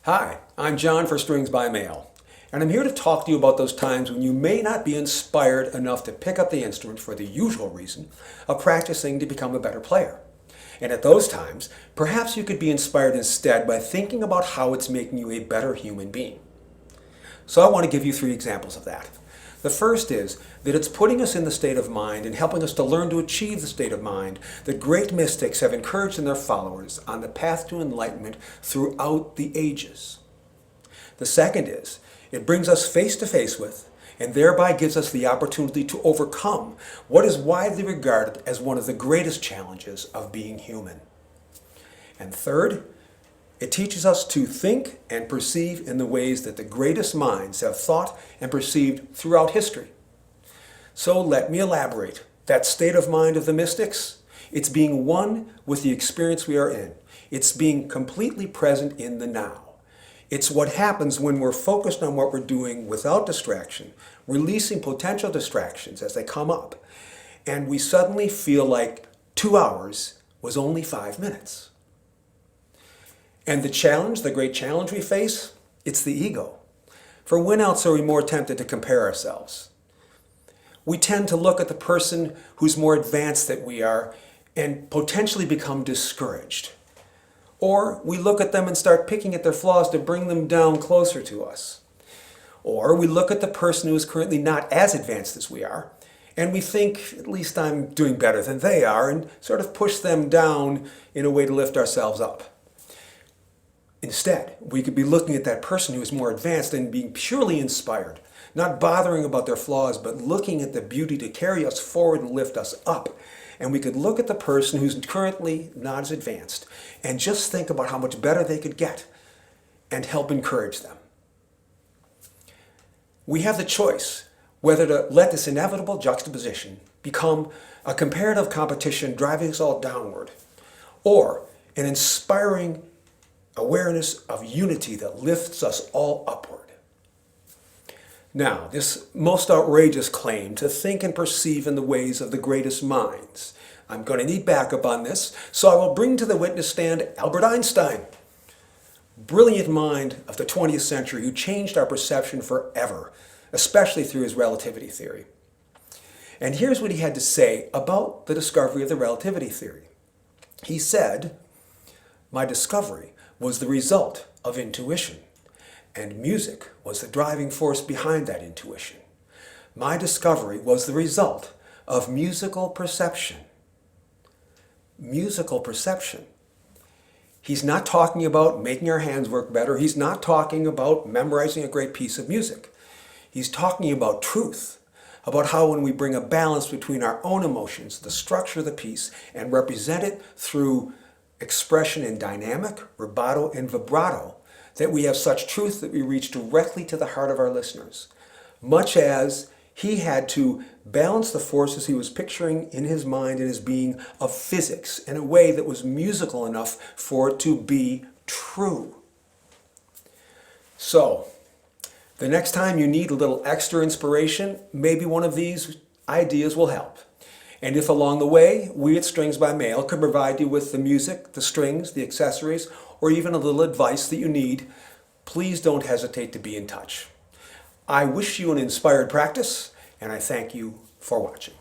Hi, I'm John for Strings by Mail, and I'm here to talk to you about those times when you may not be inspired enough to pick up the instrument for the usual reason of practicing to become a better player. And at those times, perhaps you could be inspired instead by thinking about how it's making you a better human being. So I want to give you 3 examples of that. The first is that it's putting us in the state of mind and helping us to learn to achieve the state of mind that great mystics have encouraged in their followers on the path to enlightenment throughout the ages. The second is it brings us face to face with and thereby gives us the opportunity to overcome what is widely regarded as one of the greatest challenges of being human. And third, it teaches us to think and perceive in the ways that the greatest minds have thought and perceived throughout history. So let me elaborate. That state of mind of the mystics, it's being one with the experience we are in. It's being completely present in the now. It's what happens when we're focused on what we're doing without distraction, releasing potential distractions as they come up, and we suddenly feel like 2 hours was only 5 minutes. And the challenge, the great challenge we face, it's the ego. For when else are we more tempted to compare ourselves? We tend to look at the person who's more advanced than we are and potentially become discouraged. Or we look at them and start picking at their flaws to bring them down closer to us. Or we look at the person who is currently not as advanced as we are, and we think, at least I'm doing better than they are, and sort of push them down in a way to lift ourselves up. Instead, we could be looking at that person who is more advanced and being purely inspired, not bothering about their flaws, but looking at the beauty to carry us forward and lift us up. And we could look at the person who's currently not as advanced and just think about how much better they could get and help encourage them. We have the choice whether to let this inevitable juxtaposition become a comparative competition driving us all downward, or an inspiring awareness of unity that lifts us all upward. Now, this most outrageous claim to think and perceive in the ways of the greatest minds. I'm going to need backup on this, so I will bring to the witness stand Albert Einstein, brilliant mind of the 20th century who changed our perception forever, especially through his relativity theory. And here's what he had to say about the discovery of the relativity theory. He said, "My discovery was the result of intuition, and music was the driving force behind that intuition. My discovery was the result of musical perception." Musical perception. He's not talking about making our hands work better. He's not talking about memorizing a great piece of music. He's talking about truth, about how when we bring a balance between our own emotions, the structure of the piece, and represent it through expression in dynamic, rubato, and vibrato, that we have such truth that we reach directly to the heart of our listeners. Much as he had to balance the forces he was picturing in his mind and his being of physics in a way that was musical enough for it to be true. So, the next time you need a little extra inspiration, maybe one of these ideas will help. And if along the way, we at Strings by Mail can provide you with the music, the strings, the accessories, or even a little advice that you need, please don't hesitate to be in touch. I wish you an inspired practice, and I thank you for watching.